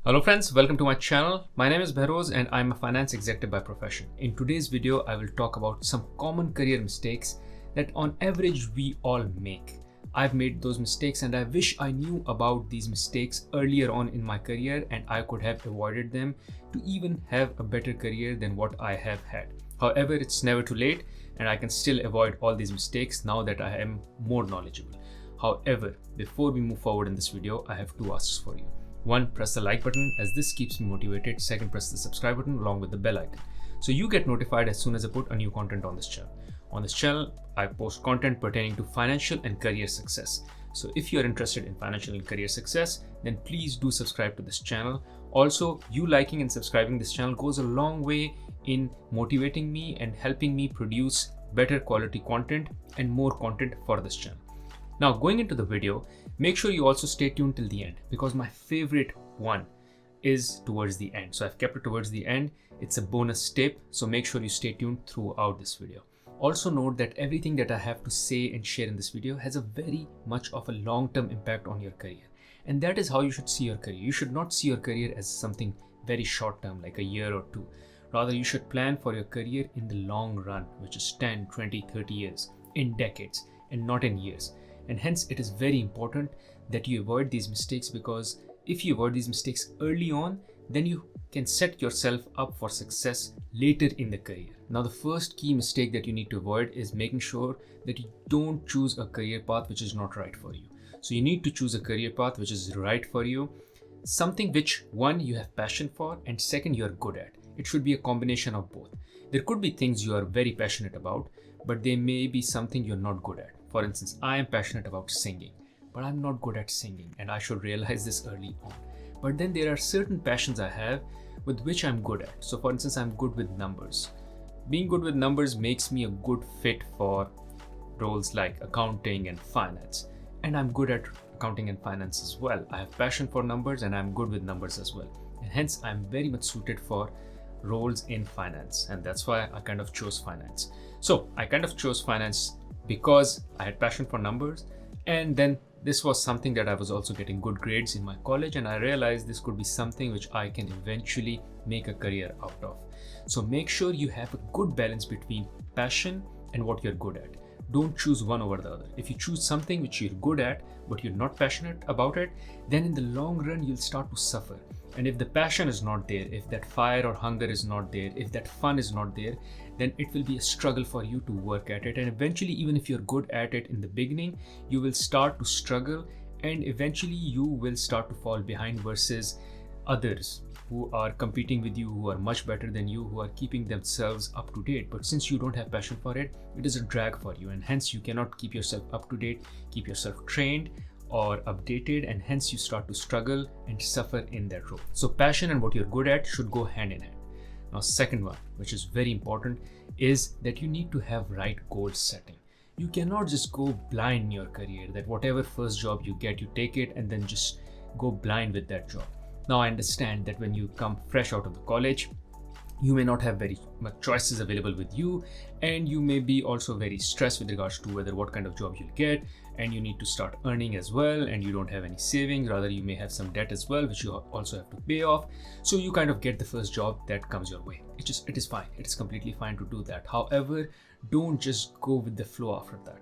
Hello friends, welcome to my channel. My name is Behroz and I'm a finance executive by profession. In today's video, I will talk about some common career mistakes that on average we all make. I've made those mistakes and I wish I knew about these mistakes earlier on in my career and I could have avoided them to even have a better career than what I have had. However, it's never too late and I can still avoid all these mistakes now that I am more knowledgeable. However, before we move forward in this video, I have two asks for you. One, press the like button as this keeps me motivated. Second, press the subscribe button along with the bell icon so you get notified as soon as I put a new content on this channel. On this channel, I post content pertaining to financial and career success. So if you're interested in financial and career success, then please do subscribe to this channel. Also, you liking and subscribing this channel goes a long way in motivating me and helping me produce better quality content and more content for this channel. Now, going into the video, make sure you also stay tuned till the end because my favorite one is towards the end. So I've kept it towards the end. It's a bonus tip. So make sure you stay tuned throughout this video. Also note that everything that I have to say and share in this video has a very much of a long-term impact on your career. And that is how you should see your career. You should not see your career as something very short-term, like a year or two. Rather, you should plan for your career in the long run, which is 10, 20, 30 years, in decades, and not in years. And hence it is very important that you avoid these mistakes because if you avoid these mistakes early on, then you can set yourself up for success later in the career. Now, the first key mistake that you need to avoid is making sure that you don't choose a career path which is not right for you. So you need to choose a career path which is right for you, something which one, you have passion for, and second, you're good at. It should be a combination of both. There could be things you are very passionate about, but there may be something you're not good at. For instance, I am passionate about singing, but I'm not good at singing and I should realize this early on. But then there are certain passions I have with which I'm good at. So for instance, I'm good with numbers. Being good with numbers makes me a good fit for roles like accounting and finance. And I'm good at accounting and finance as well. I have passion for numbers and I'm good with numbers as well. And hence I'm very much suited for roles in finance. And that's why I kind of chose finance. So I kind of chose finance because I had passion for numbers, and then this was something that I was also getting good grades in my college, and I realized this could be something which I can eventually make a career out of. So make sure you have a good balance between passion and what you're good at. Don't choose one over the other. If you choose something which you're good at but you're not passionate about it, then in the long run you'll start to suffer. And if the passion is not there, if that fire or hunger is not there, if that fun is not there, then it will be a struggle for you to work at it. And eventually, even if you're good at it in the beginning, you will start to struggle and eventually you will start to fall behind versus others who are competing with you, who are much better than you, who are keeping themselves up to date. But since you don't have passion for it, it is a drag for you and hence you cannot keep yourself up to date, keep yourself trained or updated, and hence you start to struggle and suffer in that role. So passion and what you're good at should go hand in hand. Now, second one, which is very important, is that you need to have right goal setting. You cannot just go blind in your career, that whatever first job you get, you take it and then just go blind with that job. Now, I understand that when you come fresh out of the college, you may not have very much choices available with you, and you may be also very stressed with regards to whether what kind of job you'll get, and you need to start earning as well, and you don't have any savings. Rather, you may have some debt as well, which you also have to pay off. So you kind of get the first job that comes your way. It is fine. It is completely fine to do that. However, don't just go with the flow after that.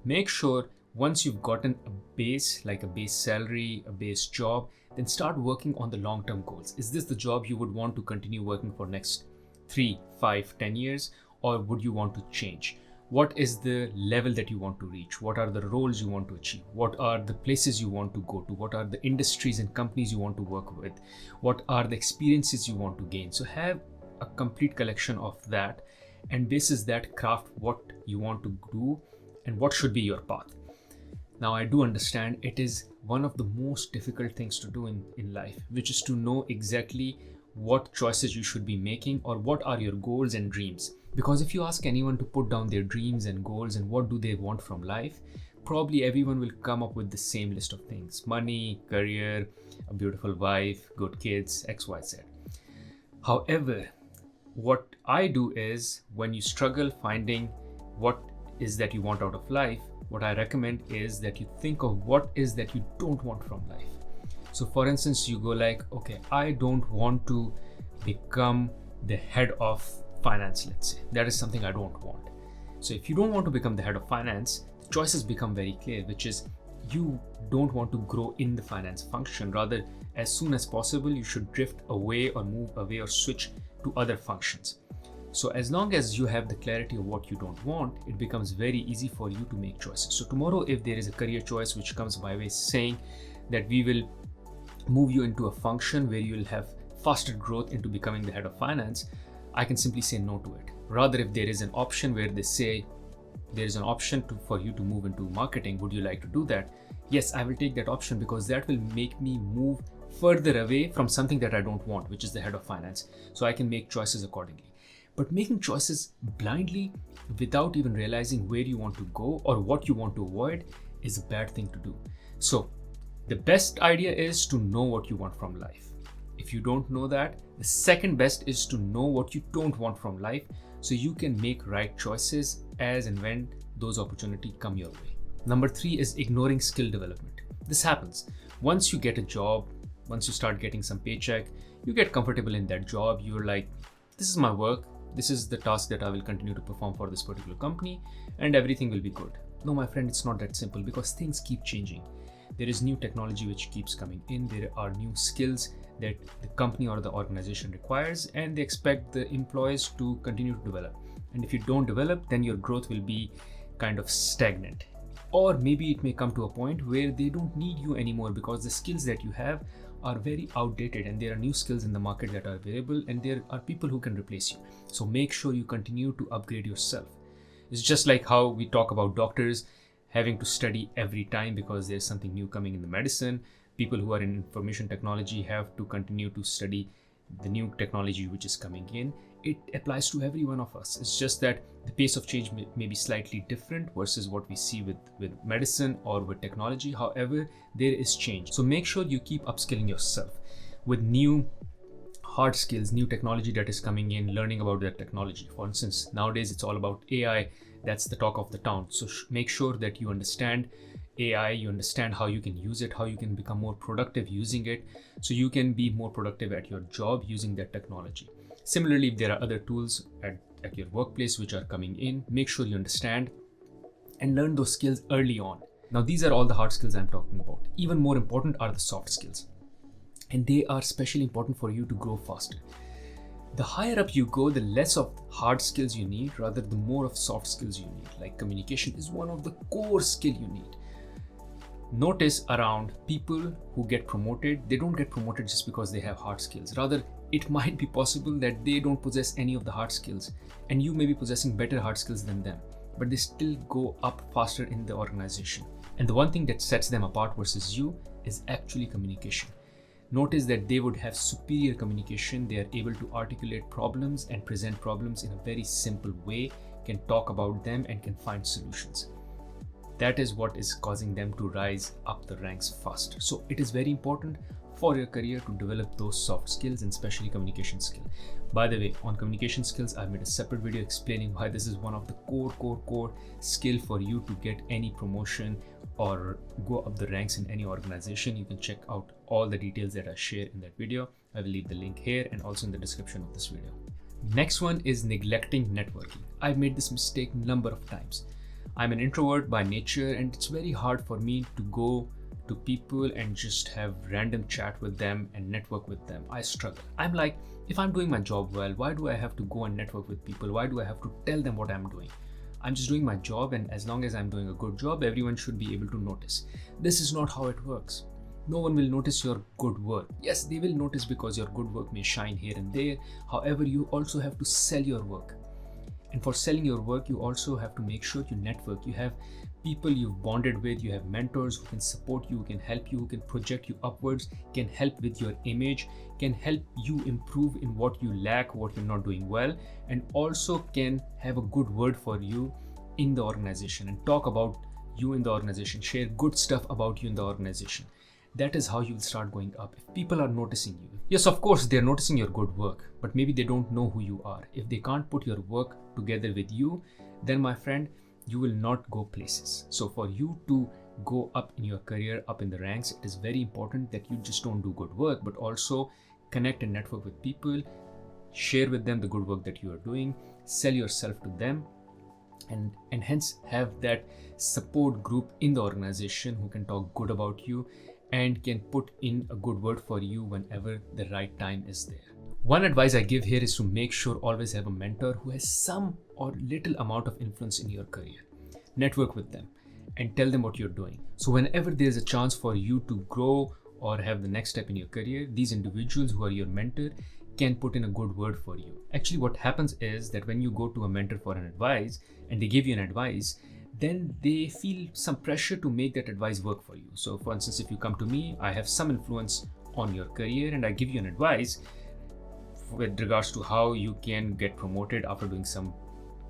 Make sure once you've gotten a base, like a base salary, a base job, then start working on the long-term goals. Is this the job you would want to continue working for next 3, 5, 10 years, or would you want to change? What is the level that you want to reach? What are the roles you want to achieve? What are the places you want to go to? What are the industries and companies you want to work with? What are the experiences you want to gain? So have a complete collection of that, and this is that craft what you want to do and what should be your path. Now, I do understand it is one of the most difficult things to do in life, which is to know exactly what choices you should be making or what are your goals and dreams. Because if you ask anyone to put down their dreams and goals and what do they want from life, probably everyone will come up with the same list of things: money, career, a beautiful wife, good kids, XYZ. However, what I do is when you struggle finding what is that you want out of life, what I recommend is that you think of what is that you don't want from life. So for instance, you go like, okay, I don't want to become the head of finance, let's say. That is something I don't want. So if you don't want to become the head of finance, the choices become very clear, which is you don't want to grow in the finance function. Rather, as soon as possible, you should drift away or move away or switch to other functions. So as long as you have the clarity of what you don't want, it becomes very easy for you to make choices. So tomorrow, if there is a career choice which comes my way saying that we will move you into a function where you will have faster growth into becoming the head of finance, I can simply say no to it. Rather, if there is an option where they say there is an option for you to move into marketing, would you like to do that? Yes, I will take that option, because that will make me move further away from something that I don't want, which is the head of finance. So I can make choices accordingly. But making choices blindly without even realizing where you want to go or what you want to avoid is a bad thing to do. So the best idea is to know what you want from life. If you don't know that, the second best is to know what you don't want from life, so you can make right choices as and when those opportunities come your way. Number 3 is ignoring skill development. This happens. Once you get a job, once you start getting some paycheck, you get comfortable in that job. You're like, this is my work. This is the task that I will continue to perform for this particular company, and everything will be good. No, my friend, it's not that simple, because things keep changing. There is new technology which keeps coming in. There are new skills that the company or the organization requires, and they expect the employees to continue to develop. And if you don't develop, then your growth will be kind of stagnant. Or maybe it may come to a point where they don't need you anymore, because the skills that you have are very outdated, and there are new skills in the market that are available, and there are people who can replace you. So make sure you continue to upgrade yourself. It's just like how we talk about doctors having to study every time because there's something new coming in the medicine. People who are in information technology have to continue to study the new technology which is coming in. It applies to every one of us. It's just that the pace of change may be slightly different versus what we see with medicine or with technology. However, there is change. So make sure you keep upskilling yourself with new hard skills, new technology that is coming in, learning about that technology. For instance, nowadays it's all about AI. That's the talk of the town. So make sure that you understand AI, you understand how you can use it, how you can become more productive using it, so you can be more productive at your job using that technology. Similarly, if there are other tools at your workplace which are coming in, make sure you understand and learn those skills early on. Now, these are all the hard skills I'm talking about. Even more important are the soft skills, and they are especially important for you to grow faster. The higher up you go, the less of hard skills you need, rather the more of soft skills you need. Like communication is one of the core skills you need. Notice around people who get promoted, they don't get promoted just because they have hard skills. Rather, it might be possible that they don't possess any of the hard skills, and you may be possessing better hard skills than them, but they still go up faster in the organization. And the one thing that sets them apart versus you is actually communication. Notice that they would have superior communication. They are able to articulate problems and present problems in a very simple way, can talk about them and can find solutions. That is what is causing them to rise up the ranks faster. So it is very important for your career to develop those soft skills, and especially communication skill. By the way, on communication skills, I've made a separate video explaining why this is one of the core skill for you to get any promotion or go up the ranks in any organization. You can check out all the details that I share in that video. I will leave the link here and also in the description of this video. Next one is neglecting networking. I've made this mistake number of times. I'm an introvert by nature, and it's very hard for me to go to people and just have random chat with them and network with them. I struggle. I'm like, if I'm doing my job well, why do I have to go and network with people? Why do I have to tell them what I'm doing? I'm just doing my job, and as long as I'm doing a good job, everyone should be able to notice. This is not how it works. No one will notice your good work. Yes, they will notice because your good work may shine here and there. However, you also have to sell your work. And for selling your work, you also have to make sure you network. You have people you've bonded with, you have mentors who can support you, who can help you, who can project you upwards, can help with your image, can help you improve in what you lack, what you're not doing well, and also can have a good word for you in the organization and talk about you in the organization, share good stuff about you in the organization. That is how you will start going up. If people are noticing you, yes, of course, they're noticing your good work, but maybe they don't know who you are. If they can't put your work together with you, then my friend, you will not go places. So for you to go up in your career, up in the ranks, it is very important that you just don't do good work, but also connect and network with people, share with them the good work that you are doing, sell yourself to them, and hence have that support group in the organization who can talk good about you and can put in a good word for you whenever the right time is there. One advice I give here is to make sure always have a mentor who has some or little amount of influence in your career. Network with them and tell them what you're doing. So whenever there's a chance for you to grow or have the next step in your career, these individuals who are your mentor can put in a good word for you. Actually, what happens is that when you go to a mentor for an advice and they give you an advice, then they feel some pressure to make that advice work for you. So for instance, if you come to me, I have some influence on your career and I give you an advice with regards to how you can get promoted after doing some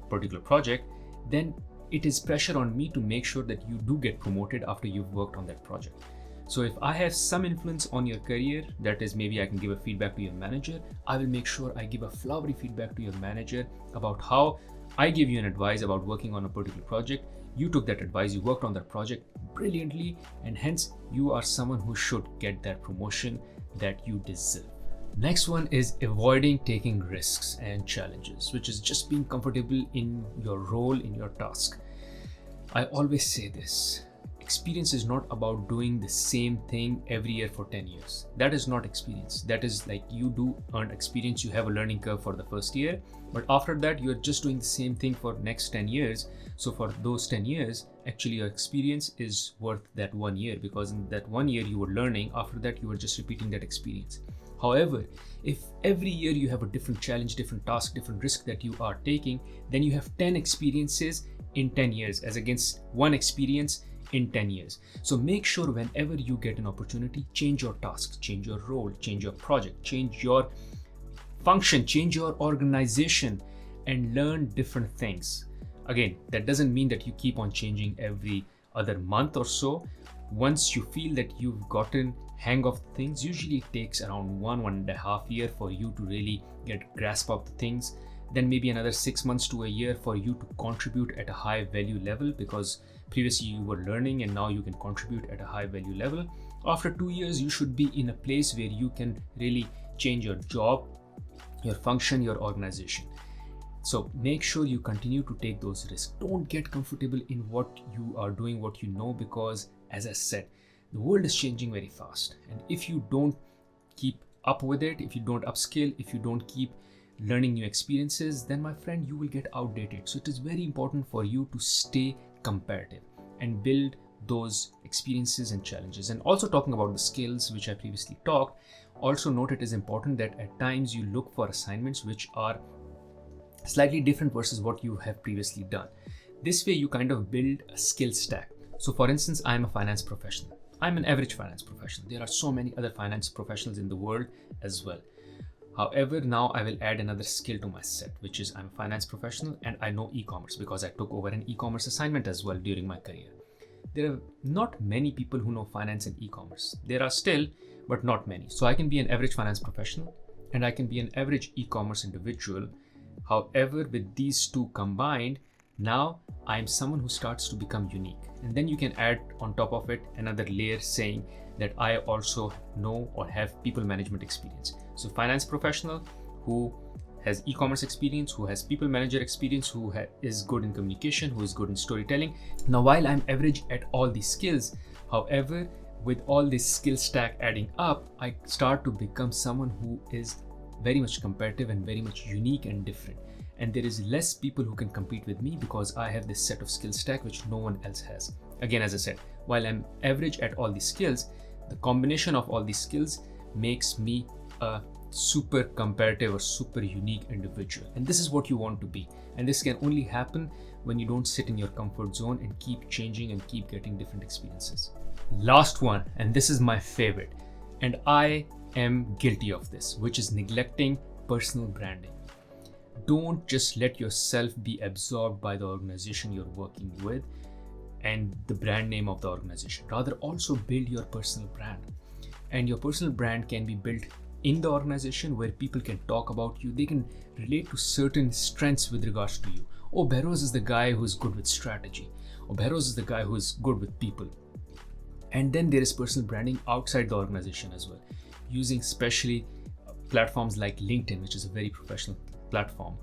particular project, then it is pressure on me to make sure that you do get promoted after you've worked on that project. So if I have some influence on your career, that is, maybe I can give a feedback to your manager, I will make sure I give a flowery feedback to your manager about how I gave you an advice about working on a particular project. You took that advice, you worked on that project brilliantly, and hence you are someone who should get that promotion that you deserve. Next one is avoiding taking risks and challenges, which is just being comfortable in your role, in your task. I always say this. Experience is not about doing the same thing every year for 10 years. That is not experience. That is like you do earn experience, you have a learning curve for the first year, but after that you're just doing the same thing for next 10 years. So for those 10 years, actually your experience is worth that 1 year, because in that 1 year you were learning, after that you were just repeating that experience. However, if every year you have a different challenge, different task, different risk that you are taking, then you have 10 experiences in 10 years as against one experience in 10 years. So make sure whenever you get an opportunity, change your tasks, change your role, change your project, change your function, change your organization, and learn different things. Again, that doesn't mean that you keep on changing every other month or so. Once you feel that you've gotten hang of things, usually it takes around 1.5 years for you to really get grasp of the things. Then maybe another 6 months to a year for you to contribute at a high value level, because previously you were learning and now you can contribute at a high value level. After 2 years, you should be in a place where you can really change your job, your function, your organization. So make sure you continue to take those risks. Don't get comfortable in what you are doing, what you know, because as I said, the world is changing very fast. And if you don't keep up with it, if you don't upskill, if you don't keep learning new experiences, then my friend, you will get outdated. So it is very important for you to stay competitive and build those experiences and challenges. And also talking about the skills which I previously talked, also note it is important that at times you look for assignments which are slightly different versus what you have previously done. This way you kind of build a skill stack. So for instance, I'm a finance professional. I'm an average finance professional. There are so many other finance professionals in the world as well. However, now I will add another skill to my set, which is I'm a finance professional and I know e-commerce because I took over an e-commerce assignment as well during my career. There are not many people who know finance and e-commerce. There are still, but not many. So I can be an average finance professional and I can be an average e-commerce individual. However, with these two combined, now I'm someone who starts to become unique. And then you can add on top of it another layer saying that I also know or have people management experience. So finance professional who has e-commerce experience, who has people manager experience, who is good in communication, who is good in storytelling. Now, while I'm average at all these skills, however, with all this skill stack adding up, I start to become someone who is very much competitive and very much unique and different. And there is less people who can compete with me because I have this set of skill stack which no one else has. Again, as I said, while I'm average at all these skills, the combination of all these skills makes me a super competitive or super unique individual. And this is what you want to be. And this can only happen when you don't sit in your comfort zone and keep changing and keep getting different experiences. Last one, and this is my favorite, and I am guilty of this, which is neglecting personal branding. Don't just let yourself be absorbed by the organization you're working with and the brand name of the organization. Rather, also build your personal brand. And your personal brand can be built in the organization where people can talk about you. They can relate to certain strengths with regards to you. Oh, Behrouz is the guy who's good with strategy. Or Behrouz is the guy who is good with people. And then there is personal branding outside the organization as well, using especially platforms like LinkedIn, which is a very professional platform.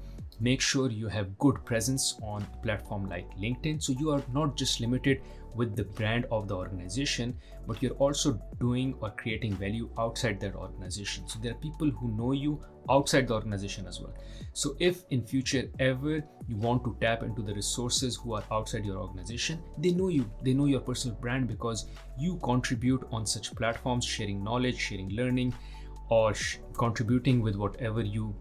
Make sure you have good presence on a platform like LinkedIn, so you are not just limited with the brand of the organization, but you're also doing or creating value outside that organization. So there are people who know you outside the organization as well. So if in future ever you want to tap into the resources who are outside your organization, they know you, they know your personal brand, because you contribute on such platforms, sharing knowledge, sharing learning, or contributing with whatever you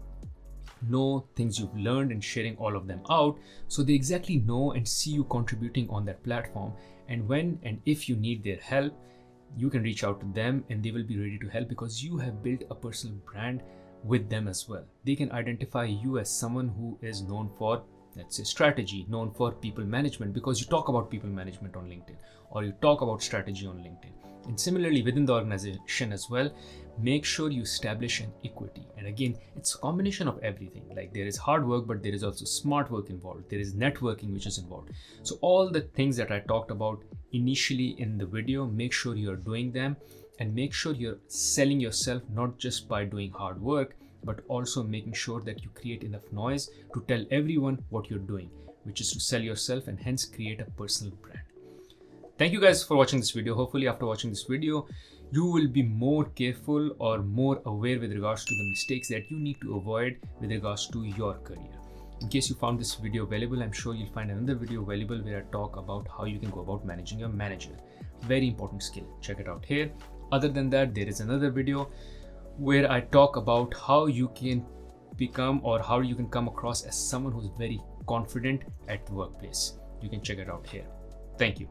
know, things you've learned, and sharing all of them out. So they exactly know and see you contributing on that platform. And when and if you need their help, you can reach out to them and they will be ready to help, because you have built a personal brand with them as well. They can identify you as someone who is known for, let's say, strategy, known for people management, because you talk about people management on LinkedIn, or you talk about strategy on LinkedIn. And similarly within the organization as well, make sure you establish an equity. And again, it's a combination of everything. Like, there is hard work, but there is also smart work involved. There is networking which is involved. So all the things that I talked about initially in the video, make sure you're doing them, and make sure you're selling yourself, not just by doing hard work, but also making sure that you create enough noise to tell everyone what you're doing, which is to sell yourself and hence create a personal brand. Thank you guys for watching this video. Hopefully after watching this video, you will be more careful or more aware with regards to the mistakes that you need to avoid with regards to your career. In case you found this video valuable, I'm sure you'll find another video valuable where I talk about how you can go about managing your manager. Very important skill. Check it out here. Other than that, there is another video where I talk about how you can become, or how you can come across as someone who's very confident at the workplace. You can check it out here. Thank you.